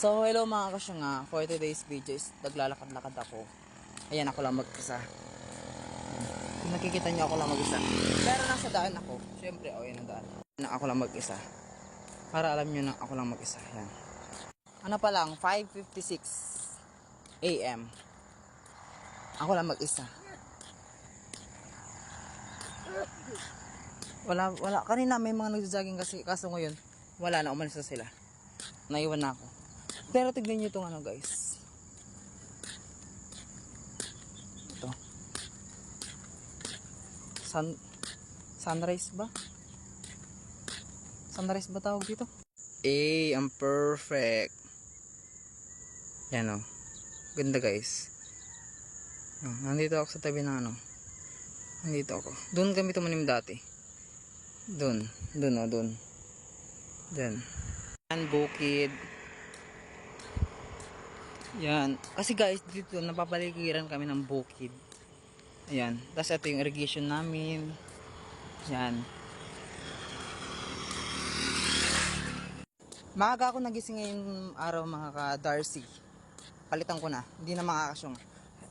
So, hello mga kasyanga. For today's video is naglalakad-lakad ako. Ayan, ako lang mag-isa. Kung nakikita niyo, ako lang mag-isa. Pero nasa daan ako. Siyempre, yun ang daan. Ako lang mag-isa. Para alam niyo na ako lang mag-isa. Ayan. Ano pa lang, 5:56 AM. Ako lang mag-isa. Wala. Kanina may mga nagja-jogging kasi, kaso ngayon, wala na, umalis na sila. Naiwan na ako. Pero tignan nyo itong ano guys. Ito. Sunrise ba? Sunrise ba tawag dito? Ang perfect. Yan o. Ganda guys. Nandito ako sa tabi ng ano. Nandito ako. Doon kami tumanim dati. Doon. Diyan. Yan, bukid. Yan. Kasi guys, dito napapaligiran kami ng bukid. Ayan. Tapos ito yung irrigation namin. Yan. Maaga ako nagising ngayong araw mga ka-Darcy. Palitan ko na. Hindi na makakasyong.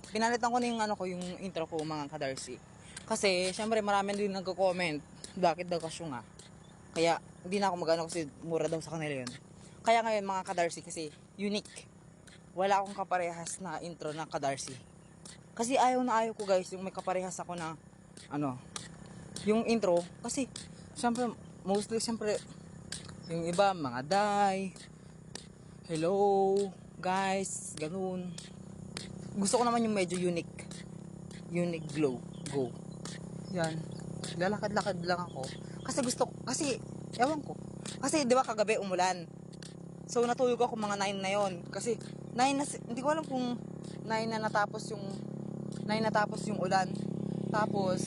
Pinalitan ko na yung ano ko, yung intro ko mga ka-Darcy. Kasi, syempre marami din nagko-comment. Bakit daw kasyong nga? Kaya, hindi na ako magano kasi mura daw sa kanila yun. Kaya ngayon mga ka-Darcy kasi unique. Wala akong kaparehas na intro na ka-Darcy. Kasi ayaw ko guys yung may kaparehas ako na ano, yung intro. Kasi syempre yung iba mga die, hello guys, ganun. Gusto ko naman yung medyo unique glow, go. Yan, lalakad-lakad lang ako. Kasi ewan ko. Kasi di ba kagabi umulan. So natulog ako mga 9 na yon. Kasi 9 na, hindi ko alam kung 9 na natapos yung ulan. Tapos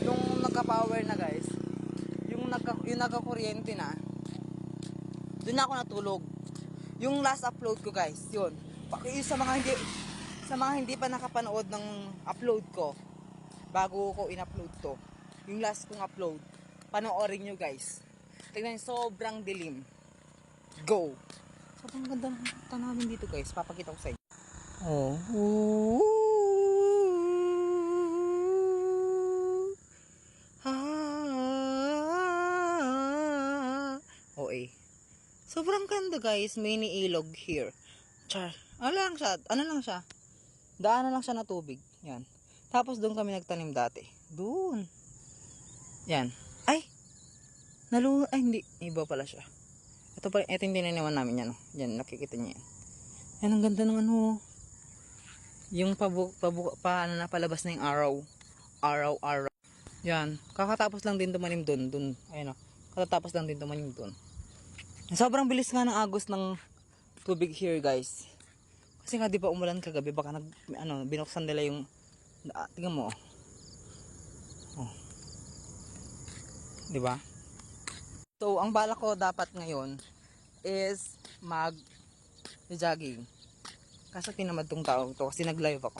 yung nagka-power na guys, yung nagka-kuryente na, doon ako natulog. Yung last upload ko guys, yun. Sa mga hindi pa nakapanood ng upload ko, bago ko in-upload to, yung last kong upload, panoorin nyo guys. Tingnan, sobrang dilim. Go! Sobrang ganda ng tanawin dito guys. Papakita ko sa inyo. Sobrang ganda guys. May niilog here. Char. Ano lang siya? Daanan lang siya na tubig. Yan. Tapos doon kami nagtanim dati. Doon. Yan. Ay, hindi. Iba pala siya. Ito yung tinaniman namin yan. Yan, nakikita niyo yan. Yan, ang ganda ng ano. Yung palabas na yung araw. Araw. Yan. Kakatapos lang din tumanim dun. Ayun o. Kakatapos lang din tumanim dun. Sobrang bilis nga ng agos ng tubig here guys. Kasi nga di ba umulan kagabi. Baka binuksan nila yung... tingnan mo. Di ba? So, ang bala ko dapat ngayon is mag-jogging. Kasi tinamad tong tao to kasi nag-live ako.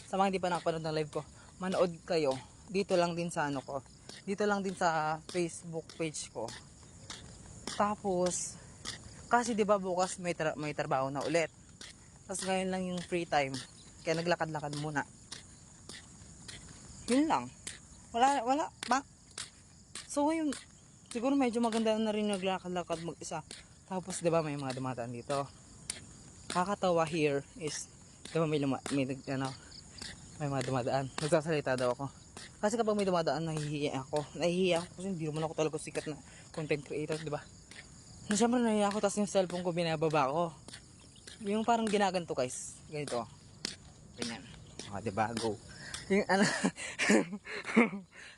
Sa mga hindi pa nakapanood ng live ko, manood kayo. Dito lang din sa ano ko. Dito lang din sa Facebook page ko. Tapos, kasi di ba bukas may trabaho na ulit. Tapos ngayon lang yung free time. Kaya naglakad-lakad muna. Yun lang. Wala. So, ngayon, siguro medyo maganda na rin naglakad-lakad mag-isa. Tapos, di ba may mga dumadaan dito. Kakatawa here is, di ba may mga dumadaan. Nagsasalita daw ako. Kasi kapag may dumadaan, nahihiya ako. Kasi hindi naman ako talaga sikat na content creator, di ba? Siyempre nahihiya ako, tapos yung cellphone ko binababa ko. Yung parang ginaganto guys. Ganito. Ganyan. Di ba? Go. Yung ano,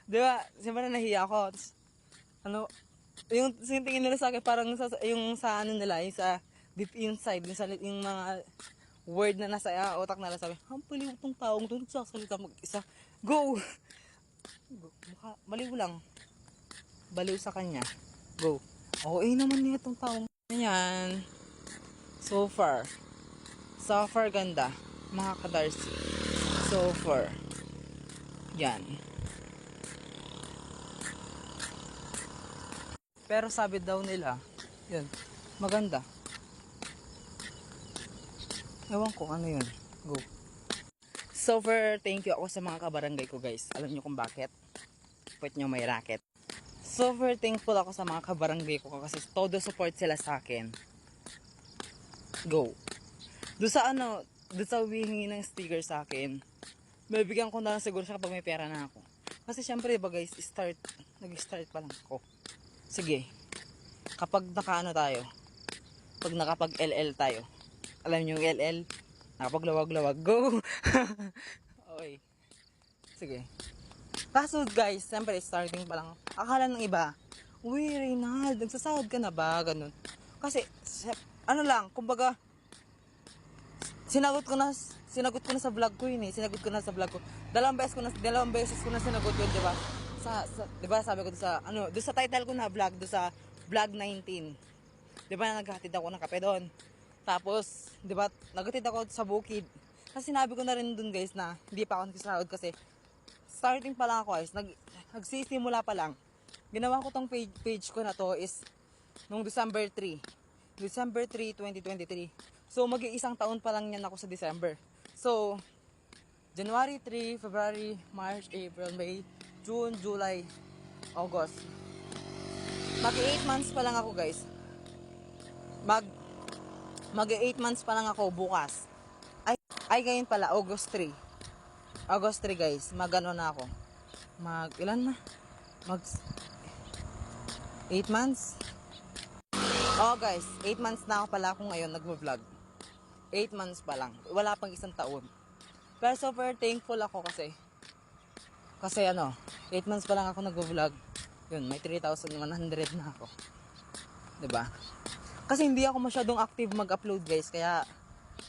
di ba? Siyempre nahihiya ako. Tapos, yung tingin nila sa akin parang yung sa ano nila, yung sa deep inside, yung mga word na nasa utak nila, sabi, hampaliw tong taong to, nagsasalita mag-isa. Go! Maliw lang. Baliw sa kanya. Go. Naman niya itong taong. Yan. So far ganda. Mga ka-Darcy. So far. Yan. Pero sabi daw nila, yun, maganda. Ewan ko, ano yun? Go. Super thank you ako sa mga kabarangay ko guys. Alam nyo kung bakit? Pwede nyo may racket. Super thankful ako sa mga kabarangay ko kasi todo support sila sa akin. Go. Doon sa ano, doon sa humihingi ng sticker sa akin, may bigyan ko na lang siguro siya kapag may pera na ako. Kasi syempre diba guys, nag-start pa lang ako. Sige, kapag nakaano tayo, pag nakapag-LL tayo, alam niyo yung LL? Nakapaglawag-lawag, go! Okay, sige. Kaso guys, syempre starting pa lang, akala ng iba, uy Reynald, nagsasahod ka na ba? Ganun. Kasi, ano lang, kumbaga, sinagot ko na sa vlog ko yun eh. Sinagot ko na sa vlog ko. Dalawang beses ko na sinagot yun, 'di ba? 'Di ba, sabi ko doon sa title ko na vlog, doon sa vlog 19. 'Di ba, naghatid ako ng kape doon. Tapos, 'di ba, naghatid ako sa bukid. Kasi sinabi ko na rin doon, guys, na hindi pa ako nagsasahod kasi starting pa lang ako, guys. Nagsisimula pa lang. Ginawa ko tong page ko na to is nung December 3. December 3, 2023. So, mag-iisang taon pa lang yan ako sa December. So, January 3, February, March, April, May, June, July, August. Mag-8 months pa lang ako, guys. Mag-8 months pa lang ako bukas. Ay ngayon pala, August 3. August 3, guys. Mag-ano na ako. Ilan na? 8 months? Oh, guys. 8 months na ako pala ako ngayon nag-vlog. 8 months pa lang. Wala pang isang taon. Pero super thankful ako kasi 8 months pa lang ako nag-vlog. Yun, may 3,100 na ako. 'Di ba? Kasi hindi ako masyadong active mag-upload, guys. Kaya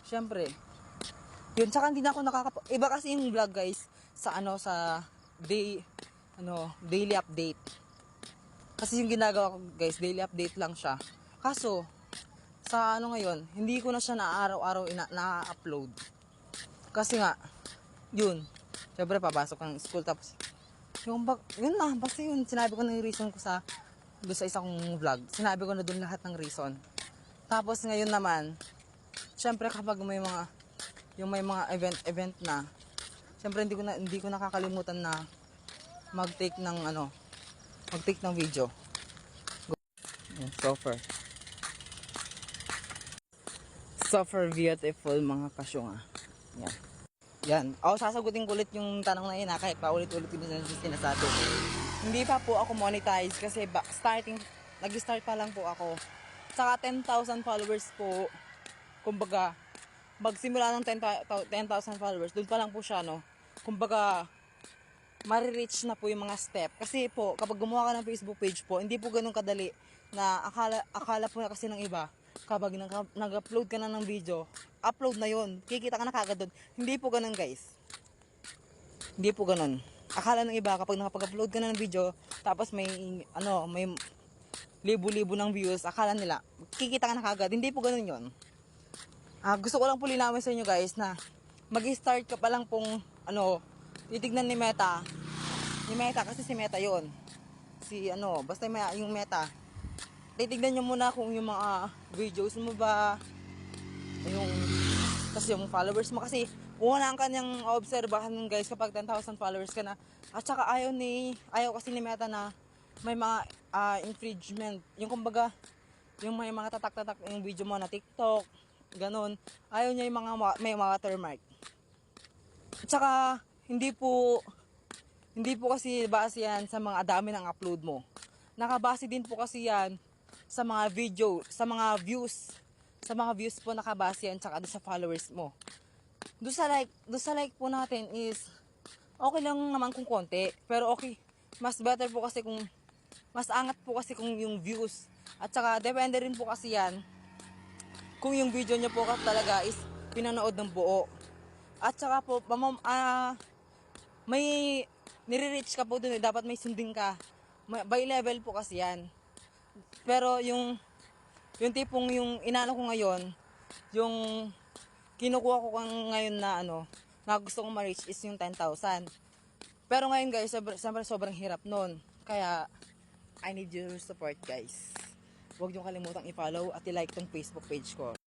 syempre, yun, tsaka hindi na ako iba kasi yung vlog, guys, sa daily update. Kasi yung ginagawa ko, guys, daily update lang siya. Kaso sa ngayon, hindi ko na siya na araw-araw na-upload. Kasi nga, yun, syempre papasok ng school, tapos yun na, basta yun, sinabi ko na yung reason ko doon sa isang vlog. Sinabi ko na doon lahat ng reason. Tapos ngayon naman, syempre kapag may mga event na, syempre hindi ko nakakalimutan na mag-take ng video. Super beautiful mga kasyunga. Yan. Sasagutin ko ulit yung tanong na yun, kahit paulit-ulit ko din sinasabi. Hindi pa po ako monetize kasi nag-start pa lang po ako. Saka 10,000 followers po. Kumbaga, magsimula ng 10,000 followers, doon pa lang po siya, no? Kumbaga, marireach na po yung mga step. Kasi po, kapag gumawa ka ng Facebook page po, hindi po ganun kadali na akala po na kasi ng iba, kapag nag-upload ka na ng video, upload na yon, kikita ka na kagad doon. Hindi po ganun, guys. Hindi po ganun. Akala ng iba, kapag nakapag-upload ka na ng video, tapos may libo-libo ng views, akala nila, kikita ka na kagad. Hindi po ganun yon. Gusto ko lang po linawin sa inyo, guys, na mag-start ka pa lang pong, titignan ni Meta. Kasi si Meta yon. Basta yung Meta. Titignan nyo muna kung yung mga videos mo ba, yung followers mo. Kasi una ang kanyang obserbahan, guys, kapag 10,000 followers ka na. At saka ayaw kasi ni Meta na may mga infringement. Yung kumbaga, yung may mga tatak-tatak yung video mo na TikTok, ganun. Ayaw niya yung may mga watermark. At saka, hindi po kasi base yan sa mga dami ng upload mo. Nakabase din po kasi yan sa mga video, sa mga views po nakabase yan, tsaka sa followers mo. Doon sa like po natin is okay lang naman kung konti, pero okay, mas better po kasi mas angat po kasi kung yung views. At saka depende rin po kasi yan kung yung video nyo po talaga is pinanood ng buo. At saka po, may nire-reach ka po dun, dapat may sundin ka. By level po kasi yan. Pero yung tipong yung inano ko ngayon, yung kinukuha ko ngayon na gusto kong ma-reach is yung 10,000. Pero ngayon, guys, sobrang hirap nun. Kaya, I need your support, guys. Huwag niyo kalimutang i-follow at i-like tong Facebook page ko.